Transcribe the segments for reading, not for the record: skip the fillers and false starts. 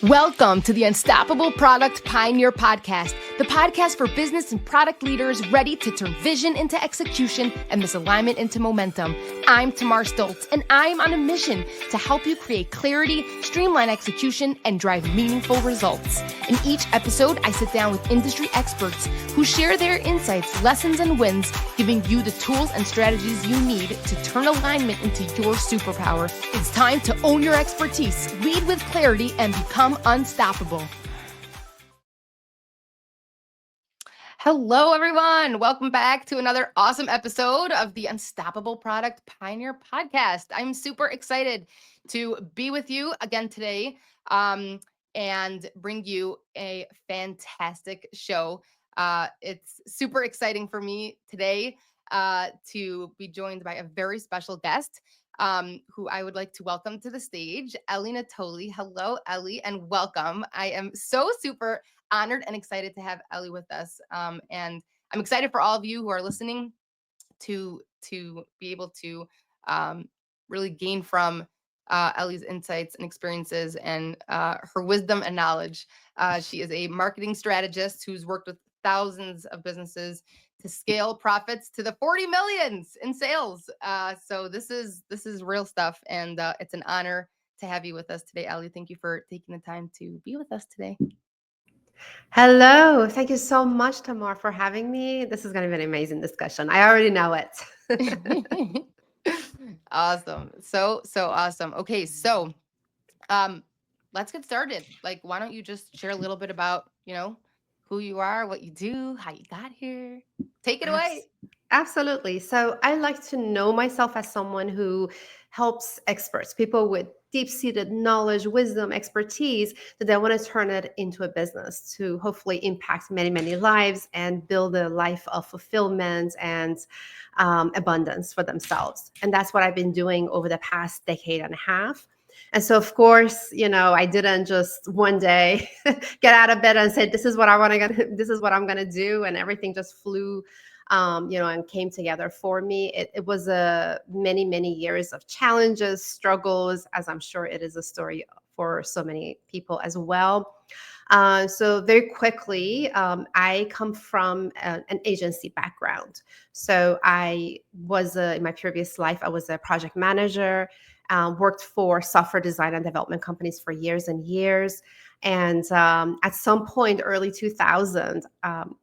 Welcome to the Unstoppable Product Pioneer Podcast, the podcast for business and product leaders ready to turn vision into execution and misalignment into momentum. I'm Tamar Stoltz, and I'm on a mission to help you create clarity, streamline execution, and drive meaningful results. In each episode, I sit down with industry experts who share their insights, lessons, and wins, giving you the tools and strategies you need to turn alignment into your superpower. It's time to own your expertise, lead with clarity, and become unstoppable. Hello, everyone. Welcome back to another awesome episode of the Unstoppable Product Pioneer Podcast. I'm super excited to be with you again today and bring you a fantastic show. It's super exciting for me today to be joined by a very special guest. Who I would like to welcome to the stage, Ellie Natoli. Hello, Ellie, and welcome. I am so super honored and excited to have Ellie with us. And I'm excited for all of you who are listening to be able to really gain from Ellie's insights and experiences and her wisdom and knowledge. She is a marketing strategist who's worked with thousands of businesses to scale profits to the 40 millions in sales. So this is real stuff, and it's an honor to have you with us today, Ellie. Thank you for taking the time to be with us today. Hello. Thank you so much, Tamar, for having me. This is going to be an amazing discussion. I already know it. Awesome. So awesome. Okay, so let's get started. Like, why don't you just share a little bit about, who you are, what you do, how you got here? Take it away. Absolutely. So I like to know myself as someone who helps experts, people with deep-seated knowledge, wisdom, expertise, that they want to turn it into a business to hopefully impact many, many lives and build a life of fulfillment and abundance for themselves. And that's what I've been doing over the past decade and a half. And so, of course, I didn't just one day get out of bed and say, this is what this is what I'm going to do. And everything just flew, and came together for me. It was many, many years of challenges, struggles, as I'm sure it is a story for so many people as well. So very quickly, I come from an agency background. So I was, in my previous life, I was a project manager, worked for software design and development companies for years and years. And at some point, early 2000,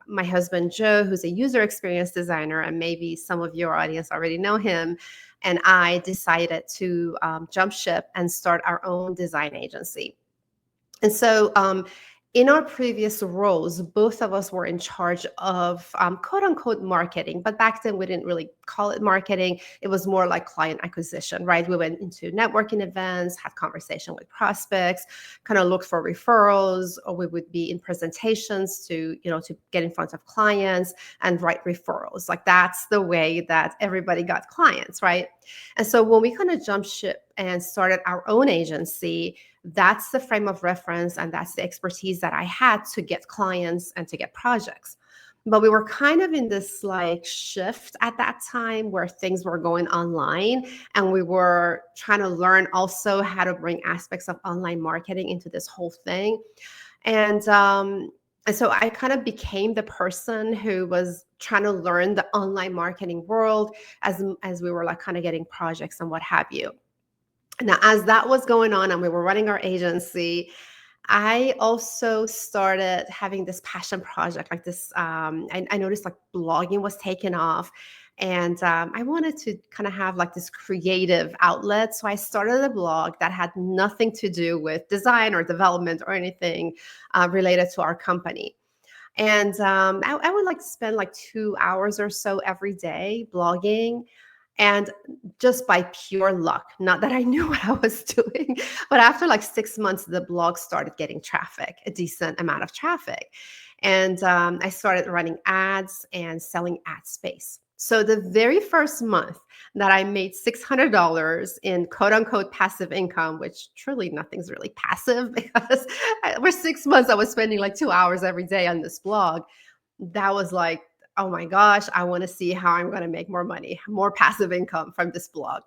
my husband, Joe, who's a user experience designer, and maybe some of your audience already know him, and I decided to jump ship and start our own design agency. And so in our previous roles, both of us were in charge of quote unquote marketing. But back then, we didn't really call it marketing. It was more like client acquisition, right? We went into networking events, had conversation with prospects, kind of looked for referrals, or we would be in presentations to get in front of clients and write referrals. Like that's the way that everybody got clients, right? And so when we kind of jumped ship and started our own agency, that's the frame of reference and that's the expertise that I had to get clients and to get projects. But we were kind of in this like shift at that time where things were going online, and we were trying to learn also how to bring aspects of online marketing into this whole thing. And so I kind of became the person who was trying to learn the online marketing world as we were like kind of getting projects and what have you. Now, as that was going on and we were running our agency, I also started having this passion project like this. I noticed like blogging was taking off, and I wanted to kind of have like this creative outlet. So I started a blog that had nothing to do with design or development or anything related to our company. And I would like to spend like 2 hours or so every day blogging. And just by pure luck, not that I knew what I was doing, but after like 6 months, the blog started getting traffic, a decent amount of traffic. And I started running ads and selling ad space. So the very first month that I made $600 in quote unquote passive income, which truly nothing's really passive because for 6 months I was spending like 2 hours every day on this blog. That was like, oh my gosh, I want to see how I'm going to make more money, more passive income from this blog.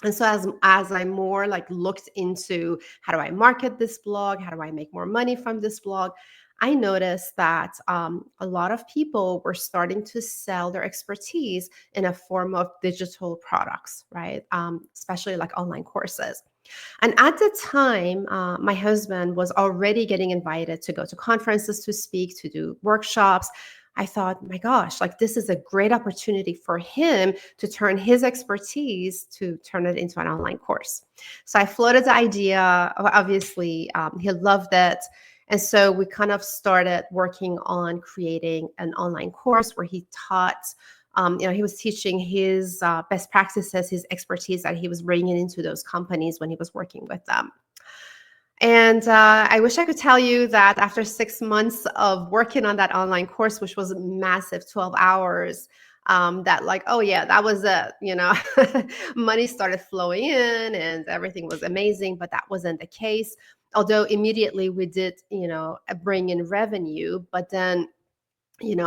And so as I more like looked into how do I market this blog, how do I make more money from this blog, I noticed that a lot of people were starting to sell their expertise in a form of digital products, right? Especially like online courses. And at the time, my husband was already getting invited to go to conferences to speak, to do workshops. I thought, my gosh, like this is a great opportunity for him to turn his expertise to turn it into an online course. So I floated the idea. Obviously, he loved it. And so we kind of started working on creating an online course where he taught he was teaching his best practices, his expertise that he was bringing into those companies when he was working with them. And I wish I could tell you that after 6 months of working on that online course, which was massive, 12 hours, that like, oh yeah, that was it, money started flowing in and everything was amazing, but that wasn't the case. Although immediately we did, bring in revenue, but then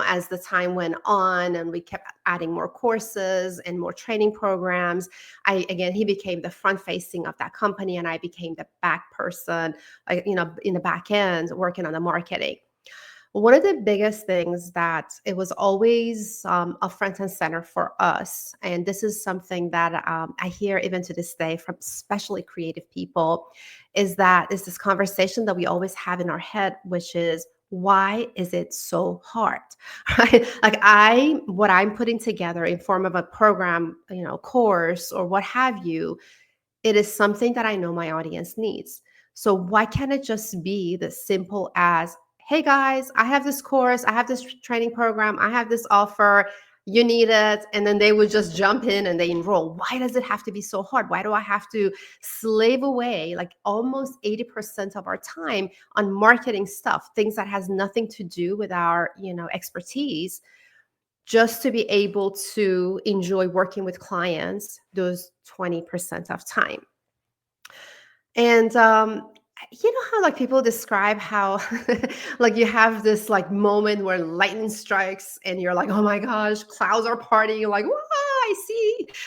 as the time went on and we kept adding more courses and more training programs, he became the front facing of that company and I became the back person, in the back end working on the marketing. One of the biggest things that it was always a front and center for us, and this is something that I hear even to this day from especially creative people, is this conversation that we always have in our head, which is, why is it so hard? Right? Like what I'm putting together in form of a program, course or what have you, it is something that I know my audience needs. So why can't it just be as simple as, hey guys, I have this course, I have this training program, I have this offer, you need it. And then they would just jump in and they enroll. Why does it have to be so hard? Why do I have to slave away like almost 80% of our time on marketing stuff, things that has nothing to do with our, expertise, just to be able to enjoy working with clients those 20% of time? And you know how like people describe how like you have this like moment where lightning strikes and you're like, oh my gosh, clouds are parting. You're like, wow,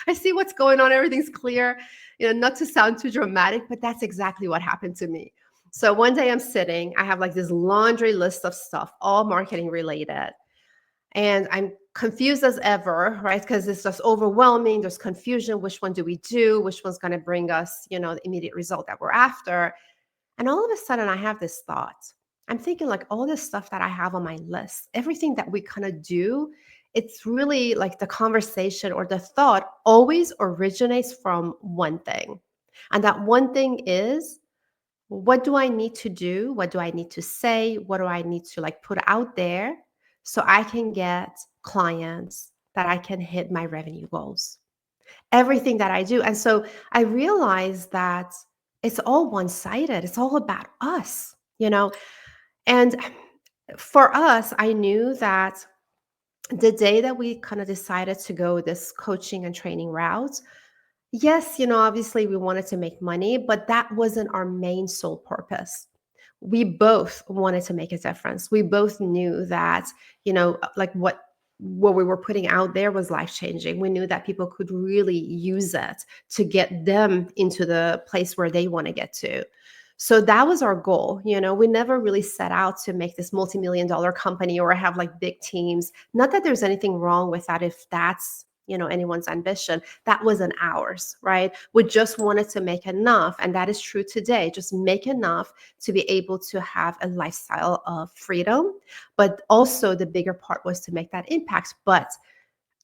I see what's going on. Everything's clear. Not to sound too dramatic, but that's exactly what happened to me. So one day I'm sitting, I have like this laundry list of stuff, all marketing related. And I'm confused as ever, right? Because it's just overwhelming. There's confusion. Which one do we do? Which one's going to bring us, the immediate result that we're after? And all of a sudden, I have this thought. I'm thinking like all this stuff that I have on my list, everything that we kind of do, it's really like the conversation or the thought always originates from one thing. And that one thing is, what do I need to do? What do I need to say? What do I need to like put out there so I can get clients that I can hit my revenue goals? Everything that I do. And so I realized that it's all one sided, it's all about us. And for us, I knew that the day that we kind of decided to go this coaching and training route, yes, obviously we wanted to make money, but that wasn't our main sole purpose. We both wanted to make a difference. We both knew that, like what we were putting out there was life changing. We knew that people could really use it to get them into the place where they want to get to. So that was our goal. We never really set out to make this multi-million-dollar company or have like big teams. Not that there's anything wrong with that if that's anyone's ambition. That wasn't ours, right? We just wanted to make enough, and that is true today. Just make enough to be able to have a lifestyle of freedom, but also the bigger part was to make that impact. But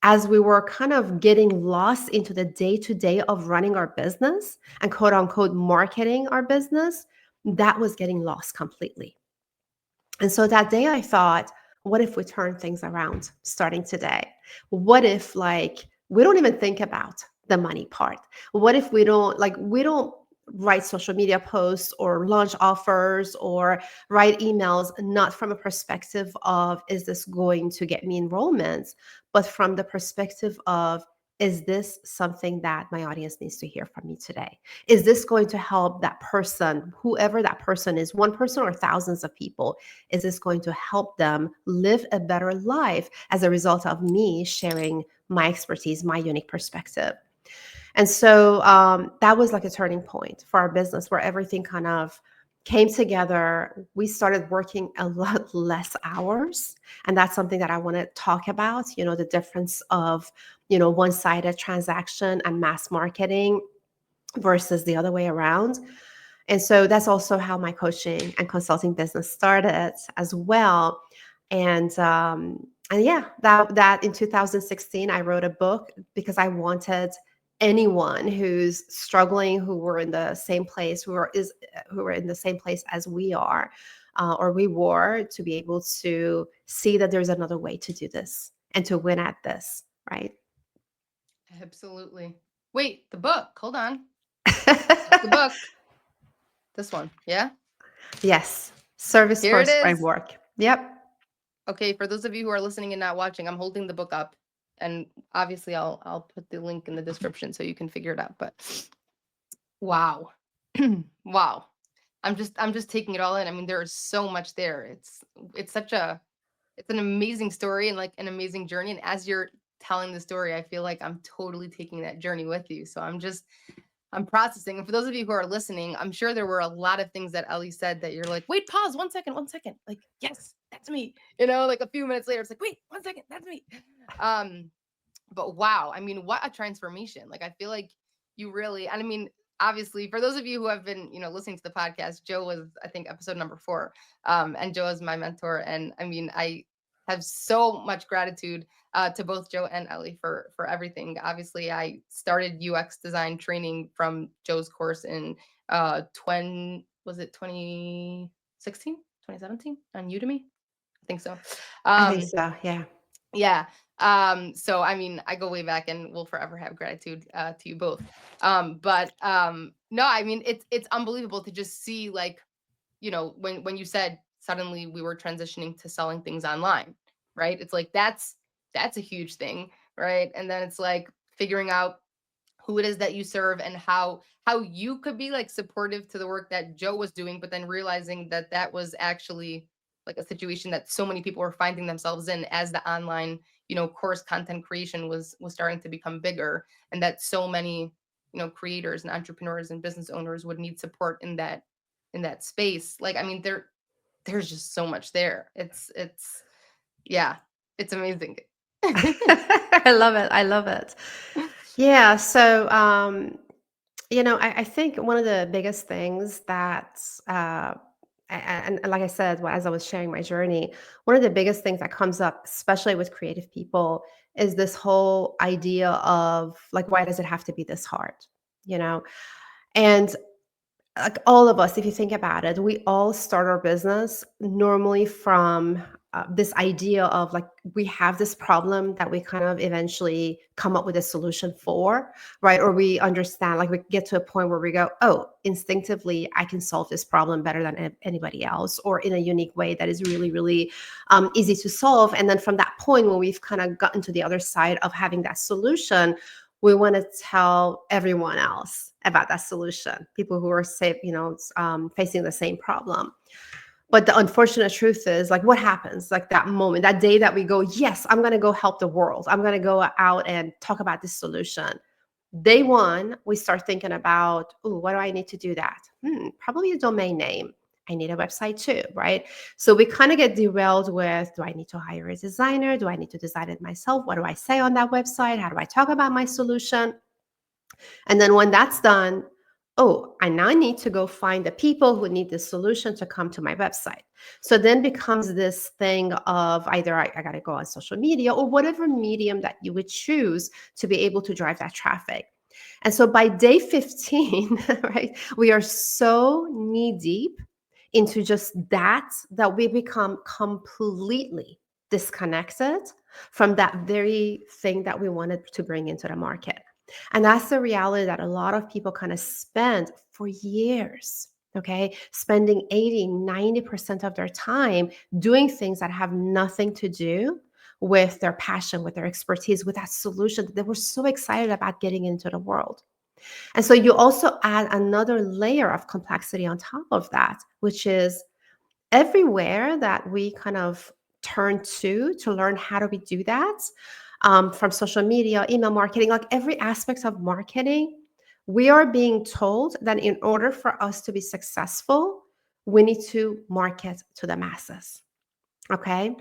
as we were kind of getting lost into the day-to-day of running our business and quote unquote marketing our business, that was getting lost completely. And so that day I thought, what if we turn things around starting today? What if like we don't even think about the money part? What if we don't write social media posts or launch offers or write emails not from a perspective of, is this going to get me enrollments, but from the perspective of, is this something that my audience needs to hear from me today? Is this going to help that person, whoever that person is, one person or thousands of people? Is this going to help them live a better life as a result of me sharing my expertise, my unique perspective? And so that was like a turning point for our business where everything kind of came together. We started working a lot less hours. And that's something that I want to talk about, the difference of, one-sided transaction and mass marketing versus the other way around. And so that's also how my coaching and consulting business started as well. And yeah, that in 2016 I wrote a book because I wanted anyone who's struggling, who were in the same place, who are in the same place as we are, or we were, to be able to see that there's another way to do this and to win at this, right? Absolutely. Wait, the book. Hold on. What's the book? This one. Yeah. Yes, service Here it first is. framework. Yep. Okay, for those of you who are listening and not watching, I'm holding the book up, and obviously I'll put the link in the description so you can figure it out. But wow. Wow. I'm just taking it all in. I mean, there is so much there. It's such a it's an amazing story and like an amazing journey. And as you're telling the story, I feel like I'm totally taking that journey with you. So I'm processing. And for those of you who are listening, I'm sure there were a lot of things that Ellie said that you're like, wait, pause, 1 second, 1 second. Like, yes, that's me. Like a few minutes later, it's like, wait, 1 second, that's me. Um, but wow, I mean, what a transformation. Like, I feel like you really, and I mean, obviously, for those of you who have been, listening to the podcast, Joe was, I think, episode number 4. And Joe is my mentor. And I mean, I have so much gratitude to both Joe and Ellie for everything. Obviously, I started UX design training from Joe's course in 2016, 2017 on Udemy. I think so. I think Um, so. Yeah. yeah. So I mean, I go way back and will forever have gratitude to you both. But no, I mean, it's unbelievable to just see, like, when you said suddenly we were transitioning to selling things online, right? It's like that's a huge thing, right? And then it's like figuring out who it is that you serve and how you could be like supportive to the work that Joe was doing, but then realizing that that was actually like a situation that so many people were finding themselves in as the online, course content creation was starting to become bigger, and that so many, creators and entrepreneurs and business owners would need support in that space. Like, I mean, there's just so much there. It's yeah, it's amazing. I love it. I love it. Yeah. So, I think one of the biggest things that, and like I said, as I was sharing my journey, one of the biggest things that comes up, especially with creative people, is this whole idea of like, why does it have to be this hard? You know, and like all of us, if you think about it, we all start our business normally from this idea of like we have this problem that we kind of eventually come up with a solution for, right? Or we understand, like we get to a point where we go, oh, instinctively, I can solve this problem better than anybody else, or in a unique way that is really, really easy to solve. And then from that point, when we've kind of gotten to the other side of having that solution, we want to tell everyone else about that solution, people who are facing the same problem. But the unfortunate truth is, like, what happens like that moment, that day that we go, yes, I'm going to go help the world, I'm going to go out and talk about this solution. Day one, we start thinking about, oh, what do I need to do that? Probably a domain name. I need a website too, right? So we kind of get derailed with, do I need to hire a designer? Do I need to design it myself? What do I say on that website? How do I talk about my solution? And then when that's done, oh, I now need to go find the people who need this solution to come to my website. So then becomes this thing of either I got to go on social media or whatever medium that you would choose to be able to drive that traffic. And so by day 15, right, we are so knee deep into just that we become completely disconnected from that very thing that we wanted to bring into the market. And that's the reality that a lot of people kind of spend for years, okay? Spending 80, 90% of their time doing things that have nothing to do with their passion, with their expertise, with that solution that they were so excited about getting into the world. And so you also add another layer of complexity on top of that, which is everywhere that we kind of turn to learn how do we do that, from social media, email marketing, like every aspect of marketing, we are being told that in order for us to be successful, we need to market to the masses. Okay.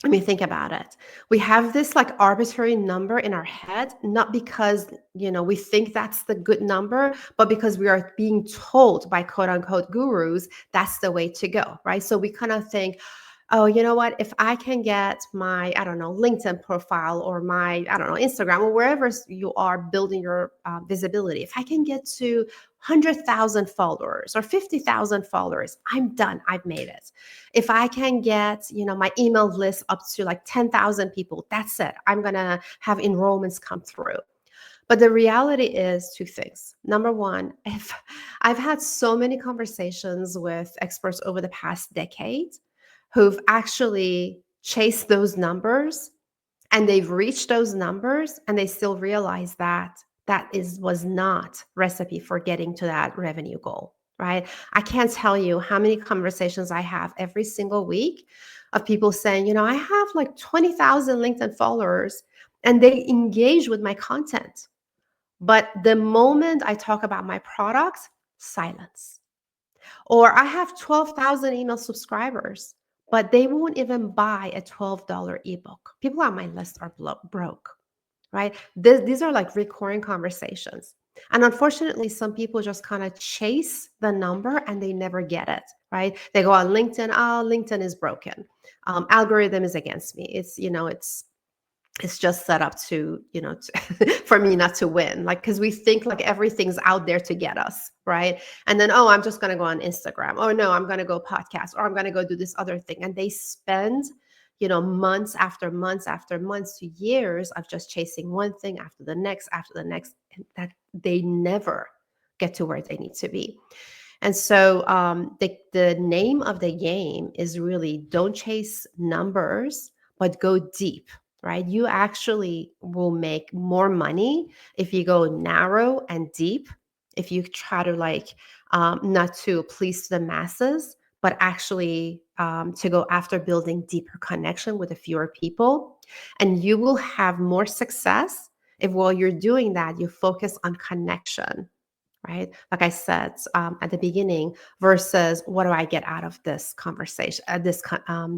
I mean, think about it. We have this like arbitrary number in our head, not because, we think that's the good number, but because we are being told by quote unquote gurus that's the way to go, right? So we kind of think, oh, you know what? If I can get my, I don't know, LinkedIn profile or my, I don't know, Instagram or wherever you are building your visibility, if I can get to 100,000 followers or 50,000 followers, I'm done. I've made it. If I can get, my email list up to like 10,000 people, that's it. I'm going to have enrollments come through. But the reality is two things. Number one, if I've had so many conversations with experts over the past decade who've actually chased those numbers and they've reached those numbers and they still realize that was not recipe for getting to that revenue goal, right? I can't tell you how many conversations I have every single week of people saying, I have like 20,000 LinkedIn followers and they engage with my content. But the moment I talk about my products, silence. Or I have 12,000 email subscribers, but they won't even buy a $12 ebook. People on my list are broke, right? These are like recurring conversations. And unfortunately, some people just kind of chase the number and they never get it, right? They go on LinkedIn, oh, LinkedIn is broken. Algorithm is against me. It's just set up to, for me not to win, like, because we think like everything's out there to get us, right? And then, oh, I'm just going to go on Instagram, or no, I'm going to go podcast, or I'm going to go do this other thing. And they spend, months after months after months to years of just chasing one thing after the next, and that they never get to where they need to be. And so the name of the game is really don't chase numbers, but go deep, right? You actually will make more money if you go narrow and deep, if you try to like not to please the masses, but actually to go after building deeper connection with a fewer people. And you will have more success if while you're doing that, you focus on connection, right? Like I said at the beginning, versus what do I get out of this conversation, this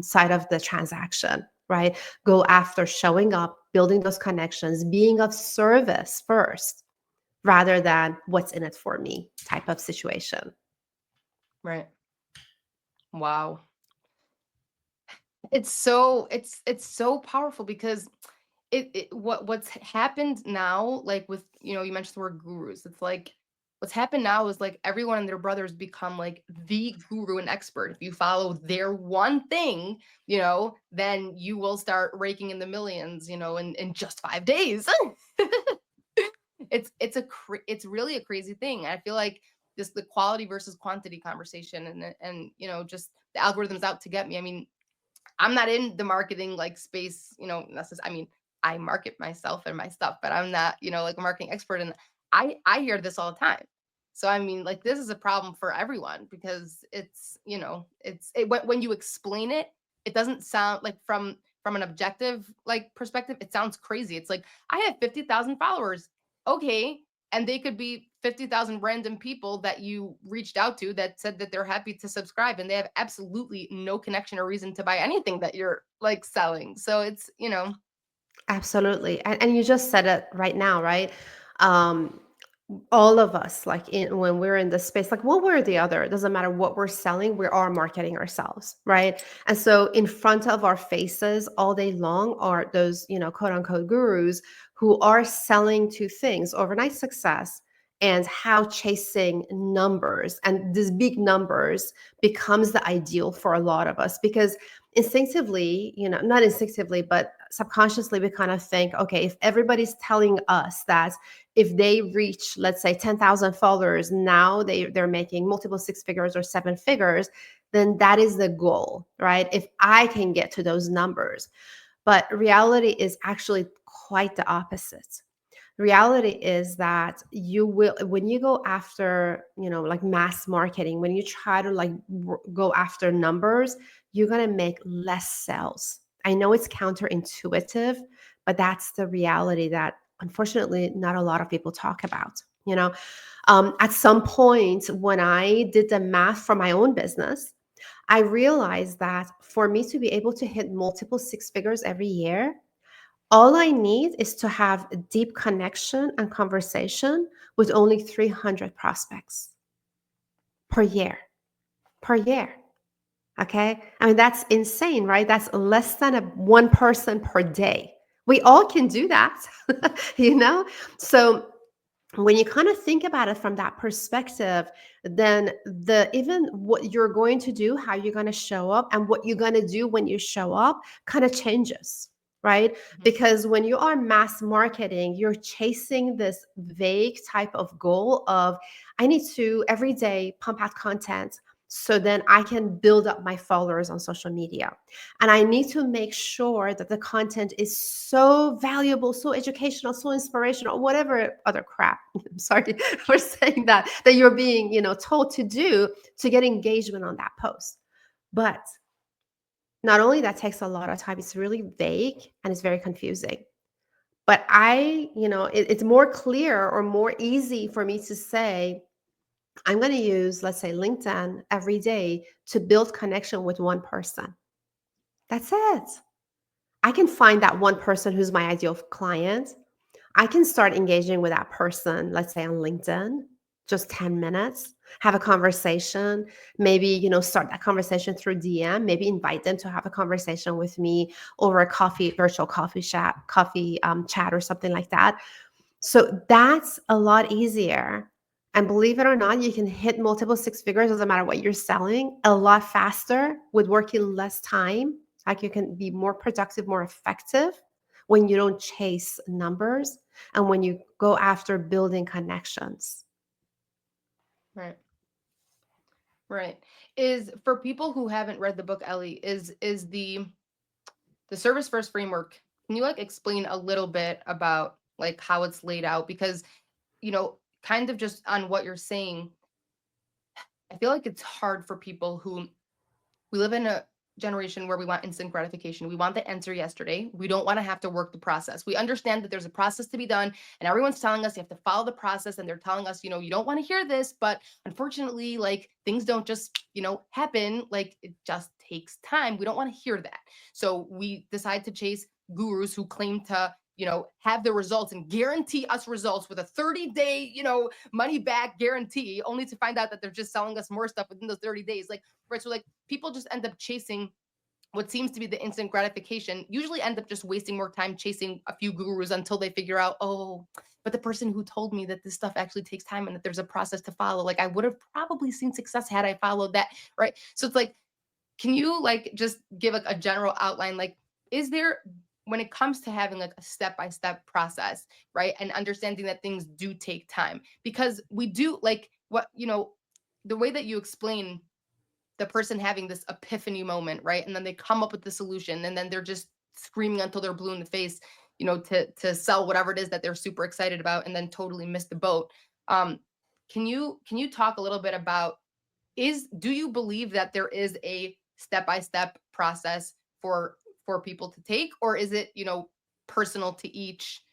side of the transaction, right? Go after showing up, building those connections, being of service first, rather than what's in it for me type of situation. Right. Wow. It's so powerful because what's happened now, like with, you mentioned the word gurus. It's like what's happened now is like everyone and their brothers become like the guru and expert. If you follow their one thing, then you will start raking in the millions, in just 5 days. It's really a crazy thing. I feel like this the quality versus quantity conversation, and just the algorithm's out to get me. I mean, I'm not in the marketing like space, I mean, I market myself and my stuff, but I'm not, like a marketing expert. And I hear this all the time. So I mean, like this is a problem for everyone because when you explain it, it doesn't sound like from an objective like perspective, it sounds crazy. It's like I have 50,000 followers. Okay, and they could be 50,000 random people that you reached out to that said that they're happy to subscribe and they have absolutely no connection or reason to buy anything that you're like selling. So it's. Absolutely. And you just said it right now, right? Um, all of us, like when we're in this space, like one way or the other, it doesn't matter what we're selling, we are marketing ourselves, right? And so in front of our faces all day long are those, quote unquote gurus who are selling two things: overnight success and how chasing numbers and these big numbers becomes the ideal for a lot of us, because instinctively, not instinctively, but subconsciously, we kind of think, okay, if everybody's telling us that if they reach, let's say, 10,000 followers, now they're making multiple six figures or seven figures, then that is the goal, right? If I can get to those numbers. But reality is actually quite the opposite. Reality is that you will, when you go after, like mass marketing, when you try to like go after numbers, you're going to make less sales. I know it's counterintuitive, but that's the reality that unfortunately not a lot of people talk about. At some point when I did the math for my own business, I realized that for me to be able to hit multiple six figures every year, all I need is to have a deep connection and conversation with only 300 prospects per year, per year. Okay. I mean, that's insane, right? That's less than one person per day. We all can do that, you know? So when you kind of think about it from that perspective, then even what you're going to do, how you're going to show up, and what you're going to do when you show up kind of changes, right? Mhm. Because when you are mass marketing, you're chasing this vague type of goal of, I need to every day pump out content so then I can build up my followers on social media. And I need to make sure that the content is so valuable, so educational, so inspirational, whatever other crap. I'm sorry for saying that you're being, told to do to get engagement on that post. But not only that takes a lot of time, it's really vague and it's very confusing. But it's more clear or more easy for me to say, I'm going to use, let's say, LinkedIn every day to build connection with one person. That's it. I can find that one person who's my ideal client. I can start engaging with that person, let's say on LinkedIn, just 10 minutes, have a conversation, maybe, start that conversation through DM, maybe invite them to have a conversation with me over a virtual coffee chat or something like that. So that's a lot easier. And believe it or not, you can hit multiple six figures, doesn't matter what you're selling, a lot faster with working less time. Like you can be more productive, more effective when you don't chase numbers and when you go after building connections. Right. Right. Is for people who haven't read the book, Ellie, is the service first framework. Can you like explain a little bit about like how it's laid out? Because, kind of just on what you're saying, I feel like it's hard for people who we live in a generation where we want instant gratification. We want the answer yesterday. We don't want to have to work the process. We understand that there's a process to be done, and everyone's telling us you have to follow the process, and they're telling us, you don't want to hear this, but unfortunately, like things don't just, happen. Like it just takes time. We don't want to hear that. So we decide to chase gurus who claim to, have the results and guarantee us results with a 30-day, money back guarantee, only to find out that they're just selling us more stuff within those 30 days. Like, right. So like people just end up chasing what seems to be the instant gratification, usually end up just wasting more time chasing a few gurus until they figure out, oh, but the person who told me that this stuff actually takes time and that there's a process to follow, like I would have probably seen success had I followed that. Right. So it's like, can you like just give like a general outline? Like, is there, when it comes to having like a step-by-step process, right? And understanding that things do take time, because we do like what, the way that you explain the person having this epiphany moment, right? And then they come up with the solution and then they're just screaming until they're blue in the face, to sell whatever it is that they're super excited about and then totally miss the boat. Um, can you talk a little bit about, do you believe that there is a step-by-step process for people to take, or is it, personal to each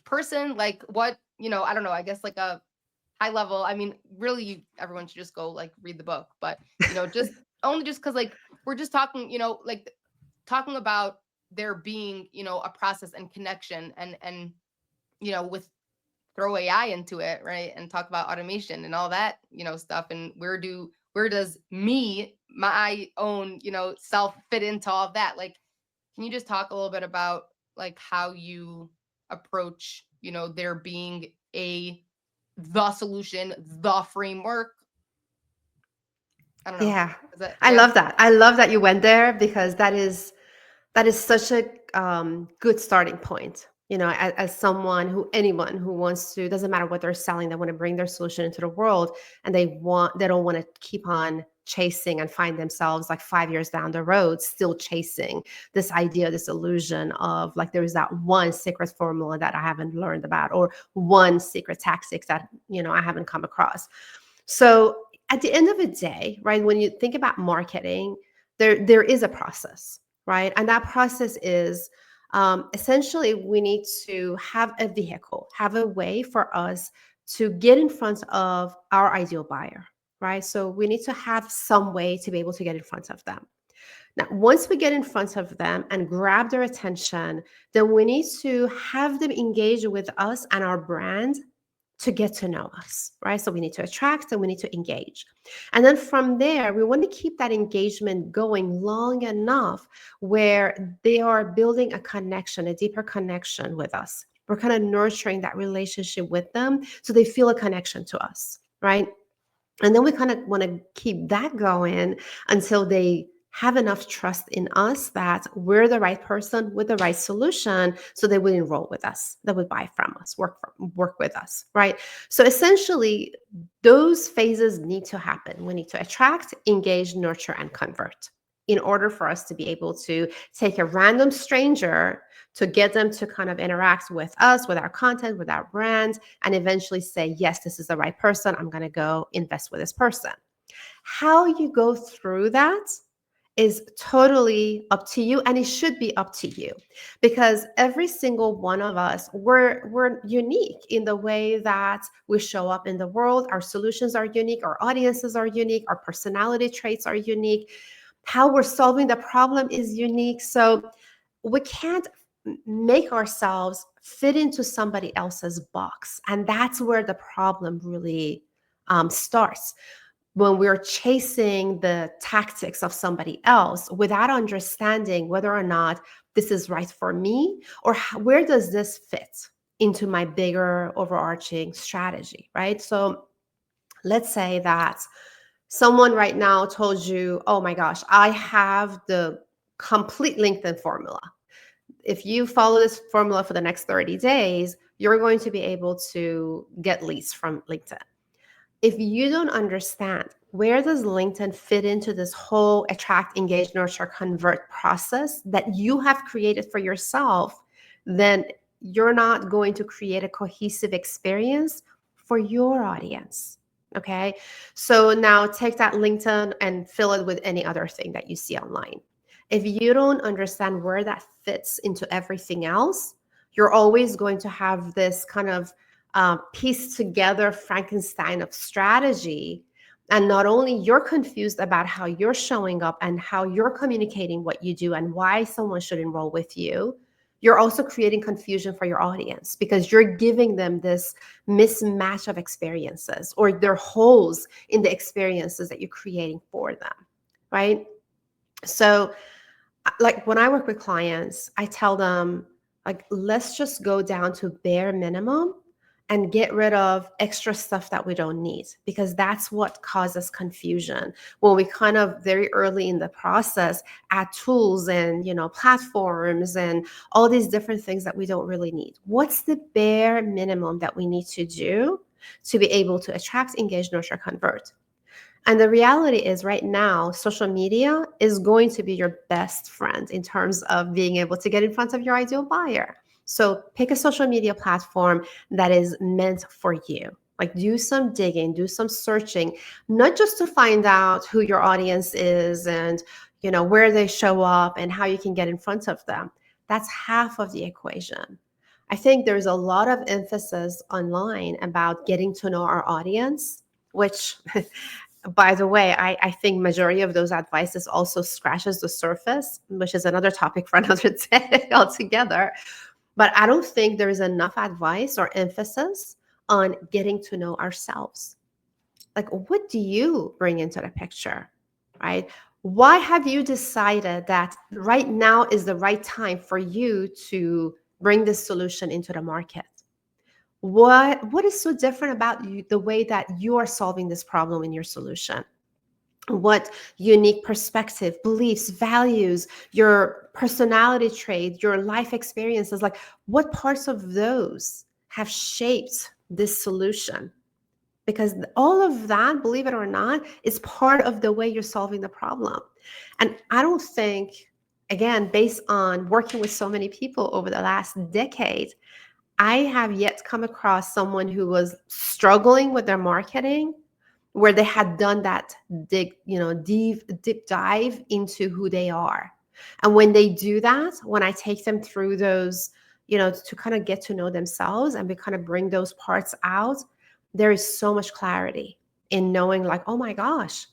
person? Like what, I don't know, I guess like a high level. I mean, really, everyone should just go like read the book, but just only just because like we're just talking, like talking about there being, a process and connection, and with throw AI into it, right? And talk about automation and all that, stuff. And where does my own, self fit into all of that? Like, can you just talk a little bit about like how you approach, there being the solution, the framework? I don't know. Yeah. Is that, I yeah. love that. I love that you went there because that is such a good starting point. As someone anyone who wants to, doesn't matter what they're selling, they want to bring their solution into the world, and they don't want to keep on chasing and find themselves like 5 years down the road still chasing this idea, this illusion of like there is that one secret formula that I haven't learned about, or one secret tactic that I haven't come across. So at the end of the day, right, when you think about marketing, there is a process, right? And that process is Essentially, we need to have a vehicle, have a way for us to get in front of our ideal buyer, right? So we need to have some way to be able to get in front of them. Now, once we get in front of them and grab their attention, then we need to have them engage with us and our brand to get to know us, right? So we need to attract and we need to engage. And then from there, we want to keep that engagement going long enough where they are building a connection, a deeper connection with us. We're kind of nurturing that relationship with them so they feel a connection to us, right? And then we kind of want to keep that going until they have enough trust in us that we're the right person with the right solution, so they would enroll with us, they would buy from us, work with us, right? So essentially, those phases need to happen. We need to attract, engage, nurture, and convert in order for us to be able to take a random stranger to get them to kind of interact with us, with our content, with our brand, and eventually say, yes, this is the right person. I'm going to go invest with this person. How you go through that is totally up to you, and it should be up to you, because every single one of us, we're unique in the way that we show up in the world. Our solutions are unique, our audiences are unique, our personality traits are unique, how we're solving the problem is unique. So we can't make ourselves fit into somebody else's box, and that's where the problem really starts, when we're chasing the tactics of somebody else without understanding whether or not this is right for me, or where does this fit into my bigger overarching strategy, right? So let's say that someone right now told you, oh my gosh, I have the complete LinkedIn formula. If you follow this formula for the next 30 days, you're going to be able to get leads from LinkedIn. If you don't understand where does LinkedIn fit into this whole attract, engage, nurture, convert process that you have created for yourself, then you're not going to create a cohesive experience for your audience. Okay. So now take that LinkedIn and fill it with any other thing that you see online. If you don't understand where that fits into everything else, you're always going to have this kind of piece together Frankenstein of strategy. And not only you're confused about how you're showing up and how you're communicating what you do and why someone should enroll with you, you're also creating confusion for your audience because you're giving them this mismatch of experiences, or there are holes in the experiences that you're creating for them, right? So like when I work with clients, I tell them, like, let's just go down to bare minimum and get rid of extra stuff that we don't need, because that's what causes confusion when we kind of very early in the process add tools and platforms and all these different things that we don't really need. What's the bare minimum that we need to do to be able to attract, engage, nurture, convert? And the reality is, right now, social media is going to be your best friend in terms of being able to get in front of your ideal buyer. So pick a social media platform that is meant for you. Like, do some digging, do some searching, not just to find out who your audience is and where they show up and how you can get in front of them. That's half of the equation. I think there's a lot of emphasis online about getting to know our audience, which by the way, I think majority of those advices also scratches the surface, which is another topic for another day altogether. But I don't think there is enough advice or emphasis on getting to know ourselves. Like, what do you bring into the picture, right? Why have you decided that right now is the right time for you to bring this solution into the market? What is so different about you, the way that you are solving this problem in your solution? What unique perspective, beliefs, values, your personality trait, your life experiences, like what parts of those have shaped this solution? Because all of that, believe it or not, is part of the way you're solving the problem. And I don't think, again, based on working with so many people over the last decade, I have yet come across someone who was struggling with their marketing where they had done that deep dive into who they are. And when they do that, when I take them through those, to kind of get to know themselves and we kind of bring those parts out, there is so much clarity in knowing, like, oh my gosh,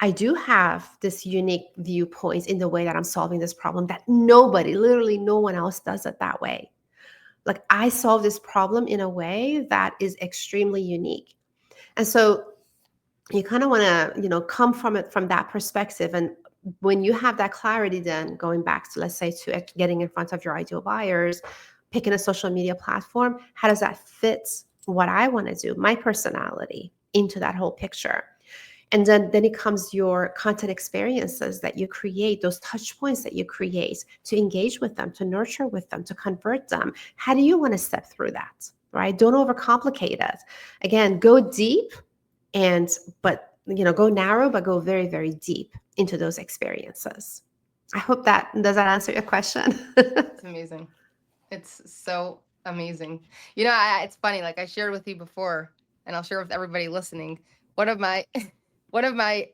I do have this unique viewpoint in the way that I'm solving this problem that nobody, literally no one else does it that way. Like, I solve this problem in a way that is extremely unique. And so you kind of want to, come from it from that perspective. And when you have that clarity, then going back to, let's say, to getting in front of your ideal buyers, picking a social media platform, how does that fit what I want to do, my personality, into that whole picture? And then it comes your content experiences that you create, those touch points that you create to engage with them, to nurture with them, to convert them. How do you want to step through that? Right? Don't overcomplicate it. Again, go deep, and but go narrow, but go very, very deep into those experiences. I hope that does that answer your question. It's amazing. It's so amazing. It's funny. Like I shared with you before, and I'll share with everybody listening. One of my, one of my,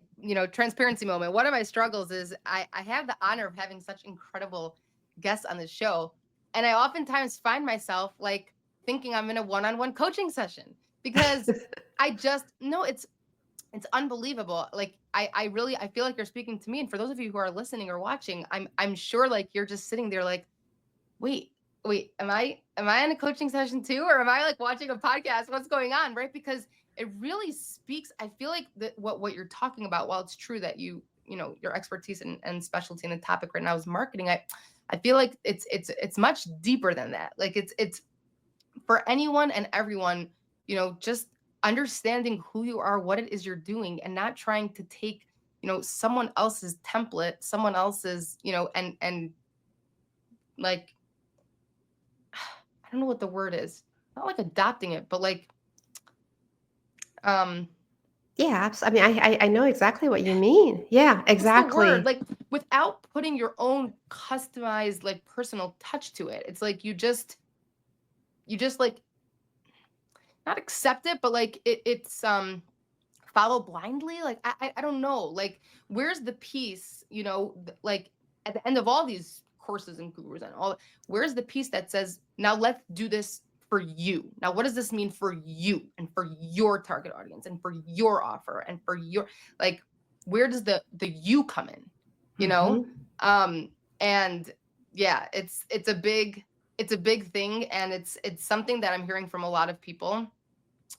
transparency moment. One of my struggles is I have the honor of having such incredible guests on the show, and I oftentimes find myself like thinking I'm in a one-on-one coaching session because I just no, it's unbelievable. Like I really I feel like you're speaking to me, and for those of you who are listening or watching, I'm sure like you're just sitting there like, wait, am I in a coaching session too, or am I like watching a podcast? What's going on, right? Because it really speaks. I feel like that what you're talking about, while it's true that your expertise and specialty in the topic right now is marketing, I feel like it's much deeper than that. Like it's for anyone and everyone, just understanding who you are, what it is you're doing, and not trying to take someone else's template, someone else's, and like I don't know what the word is. Not like adopting it, but like um Yeah, I mean, I know exactly what you mean. Yeah, what's the word? exactly. Like without putting your own customized like personal touch to it. It's like you just like not accept it, but like it's follow blindly. Like I don't know. Like where's the piece, like at the end of all these courses and gurus and all, where's the piece that says, now let's do this for you? Now what does this mean for you and for your target audience and for your offer and for your, like, where does the you come in? You know? Hmm. Um and yeah, it's a big thing, and it's something that I'm hearing from a lot of people.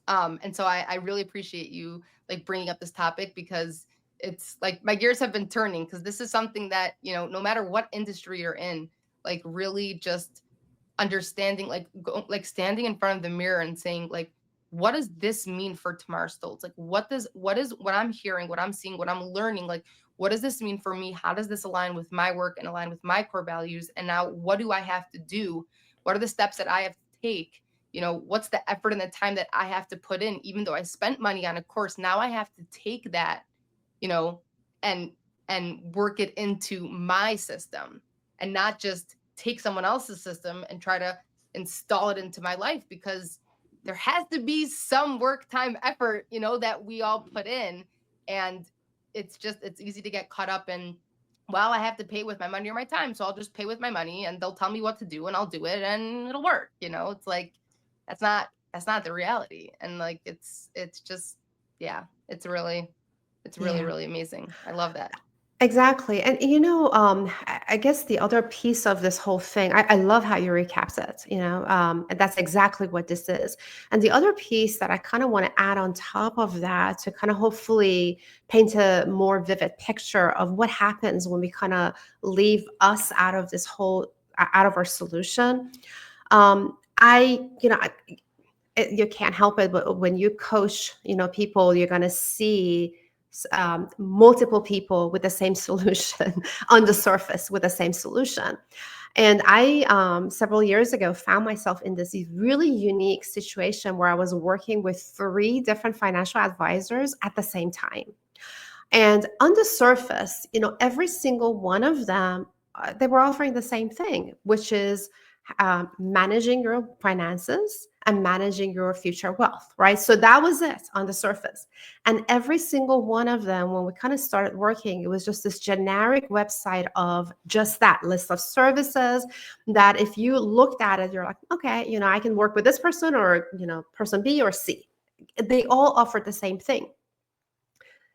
And so I really appreciate you like bringing up this topic, because it's like my gears have been turning, because this is something that, no matter what industry you're in, like really just understanding, like like standing in front of the mirror and saying like, what does this mean for Tamar Stoltz? Like what I'm hearing, what I'm seeing, what I'm learning, like what does this mean for me? How does this align with my work and align with my core values? And now what do I have to do? What are the steps that I have to take? What's the effort and the time that I have to put in? Even though I spent money on a course, now I have to take that, you know, and work it into my system, and not just take someone else's system and try to install it into my life, because there has to be some work, time, effort, that we all put in. And it's easy to get caught up in, well, I have to pay with my money or my time, so I'll just pay with my money and they'll tell me what to do and I'll do it and it'll work. It's like that's not the reality. And like it's just, yeah, it's really Yeah. really amazing. I love that. Exactly. And I guess the other piece of this whole thing, I love how you recapped it, and that's exactly what this is. And the other piece that I kind of want to add on top of that to kind of hopefully paint a more vivid picture of what happens when we kind of leave us out of this whole, out of our solution. I, you can't help it, but when you coach, people, you're going to see multiple people with the same solution on the surface with the same solution. And I, several years ago, found myself in this really unique situation where I was working with three different financial advisors at the same time. And on the surface, every single one of them, they were offering the same thing, which is managing your finances and managing your future wealth, right? So that was it on the surface. And every single one of them, when we kind of started working, it was just this generic website of just that list of services that if you looked at it, you're like, okay, I can work with this person or, person B or C. They all offered the same thing.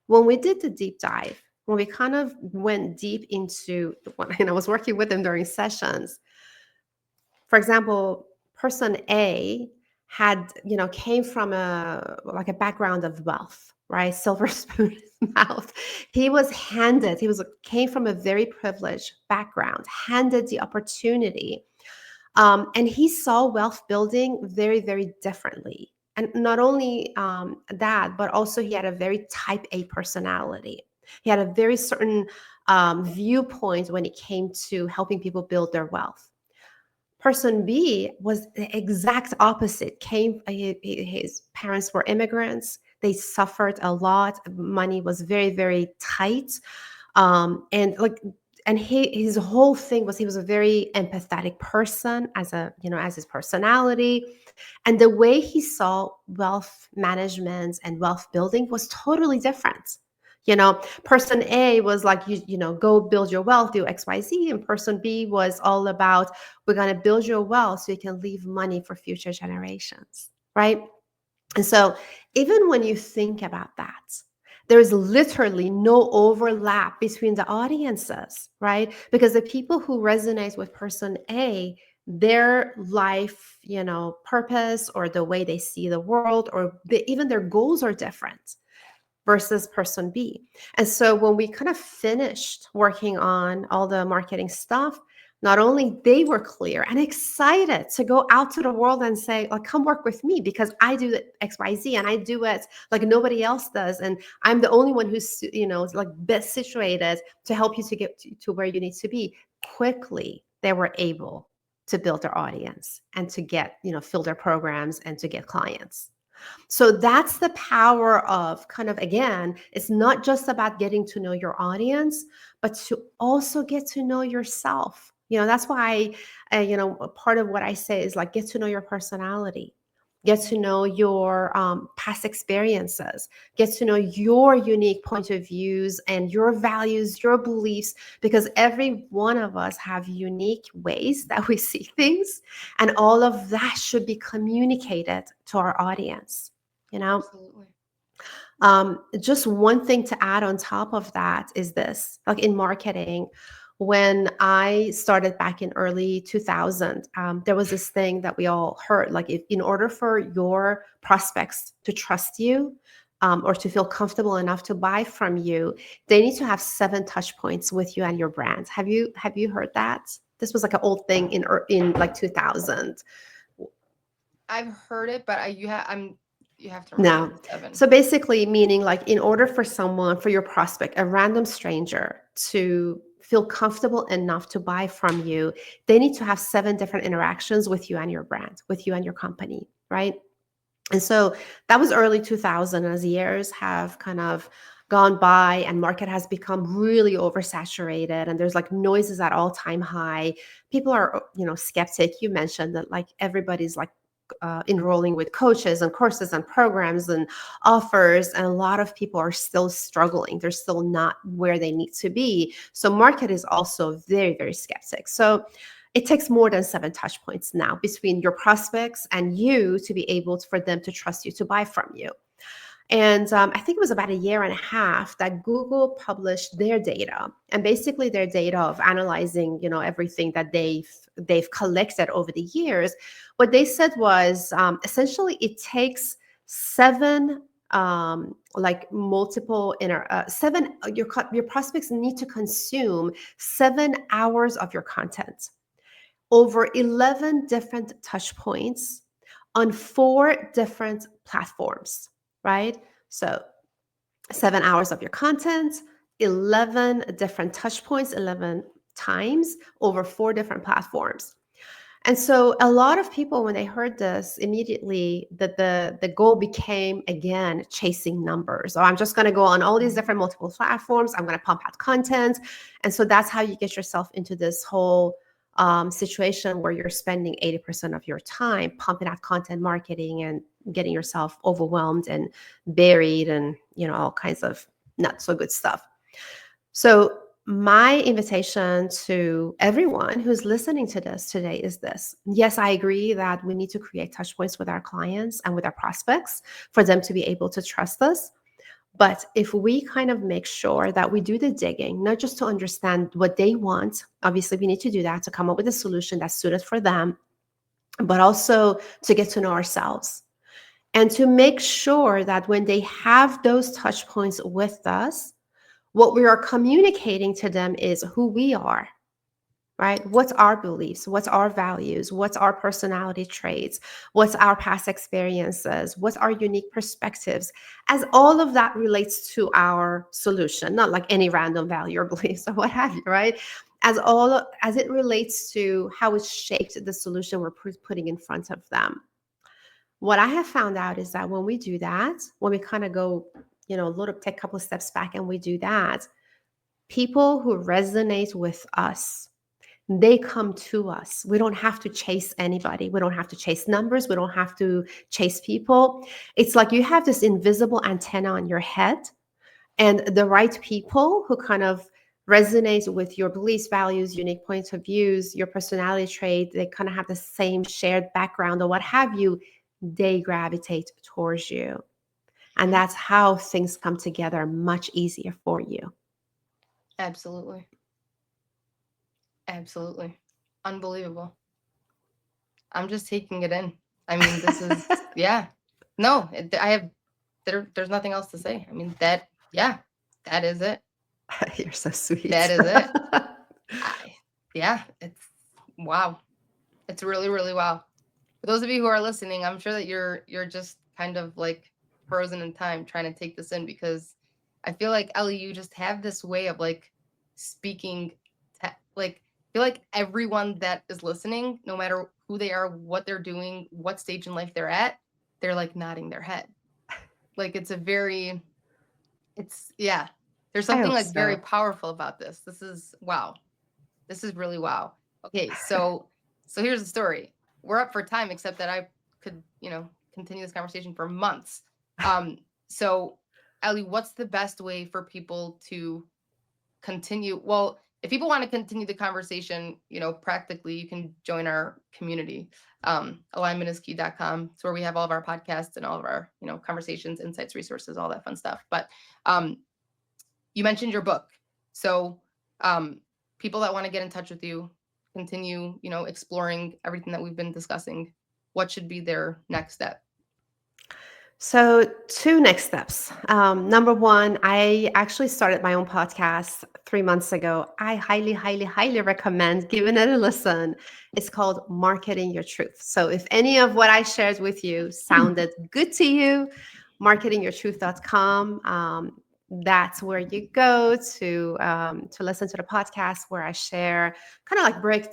When we did the deep dive, when we kind of went deep into when I was working with them during sessions, for example, person A had, came from a background of wealth, right? Silver spoon in his mouth. Came from a very privileged background, handed the opportunity. And he saw wealth building very, very differently. And not only that, but also he had a very type A personality. He had a very certain viewpoint when it came to helping people build their wealth. Person B was the exact opposite. His parents were immigrants. They suffered a lot. Money was very, very tight. His whole thing was he was a very empathetic person as his personality. And the way he saw wealth management and wealth building was totally different. Person A was like, go build your wealth, do XYZ. And person B was all about, we're going to build your wealth so you can leave money for future generations, right? And so even when you think about that, there's literally no overlap between the audiences, right? Because the people who resonate with person A, their life, purpose or the way they see the world or even their goals are different versus person B. And so when we kind of finished working on all the marketing stuff, not only they were clear and excited to go out to the world and say, like, come work with me because I do the XYZ and I do it like nobody else does. And I'm the only one who's, like best situated to help you to get to where you need to be. Quickly, they were able to build their audience and to get, fill their programs and to get clients. So that's the power of kind of, again, it's not just about getting to know your audience, but to also get to know yourself. That's why, part of what I say is like, get to know your personality, get to know your past experiences, get to know your unique point of views and your values, your beliefs, because every one of us have unique ways that we see things. And all of that should be communicated to our audience. Absolutely. Just one thing to add on top of that is this, like in marketing, when I started back in early 2000, there was this thing that we all heard, like in order for your prospects to trust you or to feel comfortable enough to buy from you, they need to have 7 touch points with you and your brand. Have you heard that? This was like an old thing in like 2000. I've heard it, but you have to remind me No. of the 7. So basically, meaning like in order for your prospect, a random stranger, to feel comfortable enough to buy from you, they need to have 7 different interactions with you and your brand, with you and your company, right? And so that was early 2000. As years have kind of gone by and market has become really oversaturated and there's like noises at all time high, people are, skeptic. You mentioned that like everybody's like enrolling with coaches and courses and programs and offers, and a lot of people are still struggling. They're still not where they need to be. So market is also very, very skeptic. So it takes more than 7 touch points now between your prospects and you to be able for them to trust you to buy from you. And I think it was about a year and a half that Google published their data, and basically their data of analyzing, everything that they've collected over the years. What they said was essentially it takes 7 like multiple your prospects need to consume 7 hours of your content over 11 different touch points on 4 different platforms, right? So 7 hours of your content, 11 different touch points, 11 times over 4 different platforms. And so a lot of people, when they heard this, immediately the goal became, again, chasing numbers. So I'm just going to go on all these different multiple platforms. I'm going to pump out content. And so that's how you get yourself into this whole situation where you're spending 80% of your time pumping out content marketing and getting yourself overwhelmed and buried and, all kinds of not so good stuff. So, my invitation to everyone who's listening to this today is this. Yes, I agree that we need to create touch points with our clients and with our prospects for them to be able to trust us. But if we kind of make sure that we do the digging, not just to understand what they want, obviously we need to do that to come up with a solution that's suited for them, but also to get to know ourselves and to make sure that when they have those touch points with us, what we are communicating to them is who we are, right? What's our beliefs? What's our values? What's our personality traits? What's our past experiences? What's our unique perspectives? As all of that relates to our solution, not like any random value or beliefs or what have you, right? As it relates to how it shaped the solution we're putting in front of them. What I have found out is that when we do that, when we kind of go, take a couple of steps back and we do that, people who resonate with us, they come to us. We don't have to chase anybody. We don't have to chase numbers. We don't have to chase people. It's like you have this invisible antenna on your head, and the right people who kind of resonate with your beliefs, values, unique points of views, your personality trait, they kind of have the same shared background or what have you, they gravitate towards you. And that's how things come together much easier for you. Absolutely. Absolutely. Unbelievable. I'm just taking it in. I mean, this is, yeah. No, there's nothing else to say. I mean, that is it. You're so sweet. That is it. It's wow. It's really, really wow. For those of you who are listening, I'm sure that you're just kind of like frozen in time trying to take this in, because I feel like, Ellie, you just have this way of like speaking like, I feel like everyone that is listening, no matter who they are, what they're doing, what stage in life they're at, they're like nodding their head. Like yeah. There's I something hope like very so. powerful about this. This is wow. This is really wow. Okay, so here's the story. We're up for time, except that I could, continue this conversation for months. So Ellie, what's the best way for people to continue? Well, if people want to continue the conversation, practically, you can join our community, alignmentisKey.com. It's where we have all of our podcasts and all of our, conversations, insights, resources, all that fun stuff. But you mentioned your book. So people that want to get in touch with you, continue, exploring everything that we've been discussing, what should be their next step? So, two next steps. Number one, I actually started my own podcast 3 months ago. I highly, highly, highly recommend giving it a listen. It's called Marketing Your Truth. So, if any of what I shared with you sounded good to you, marketingyourtruth.com. That's where you go to listen to the podcast where I share, kind of like break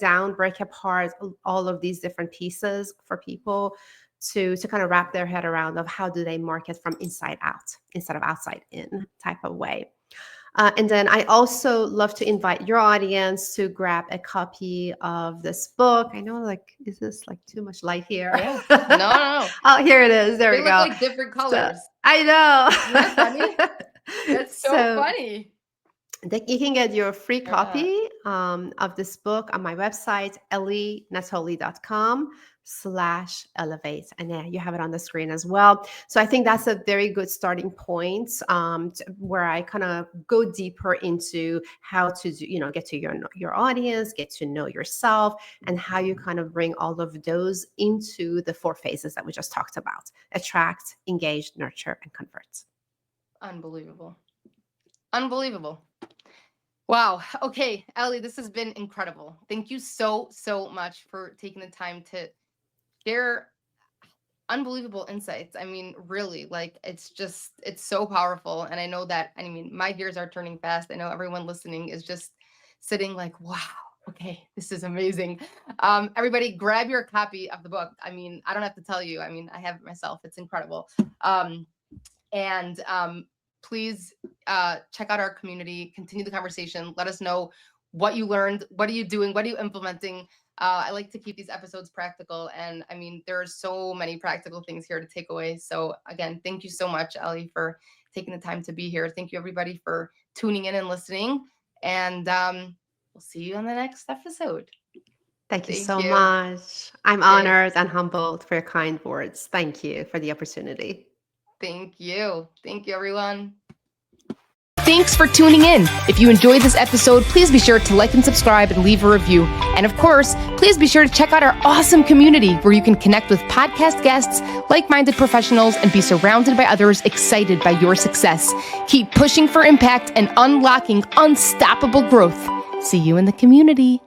apart all of these different pieces for people to kind of wrap their head around of how do they market from inside out instead of outside in type of way. And then I also love to invite your audience to grab a copy of this book. I know, like, is this like too much light here? Yeah. No. Oh, here it is. There They we look go. like different colors. I know. Isn't that funny? That's so funny. You can get your free Why not? copy of this book on my website, ellienatoli.com/elevate. And yeah, you have it on the screen as well. So I think that's a very good starting point where I kind of go deeper into how to get to your audience, get to know yourself, and how you kind of bring all of those into the 4 phases that we just talked about: attract, engage, nurture, and convert. Unbelievable. Wow. Okay, Ellie, this has been incredible. Thank you so, so much for taking the time to share unbelievable insights. I mean, really, like, it's so powerful. And I know that, I mean, my gears are turning fast. I know everyone listening is just sitting like, wow, okay, this is amazing. Everybody grab your copy of the book. I mean, I don't have to tell you. I mean, I have it myself. It's incredible. And please check out our community, continue the conversation. Let us know what you learned, what are you doing, what are you implementing. I like to keep these episodes practical. And I mean, there are so many practical things here to take away. So again, thank you so much, Ellie, for taking the time to be here. Thank you, everybody, for tuning in and listening. And we'll see you on the next episode. Thank you Thank so you. much. I'm Okay. honored and humbled for your kind words. Thank you for the opportunity. Thank you. Thank you, everyone. Thanks for tuning in. If you enjoyed this episode, please be sure to like and subscribe and leave a review. And of course, please be sure to check out our awesome community where you can connect with podcast guests, like-minded professionals, and be surrounded by others excited by your success. Keep pushing for impact and unlocking unstoppable growth. See you in the community.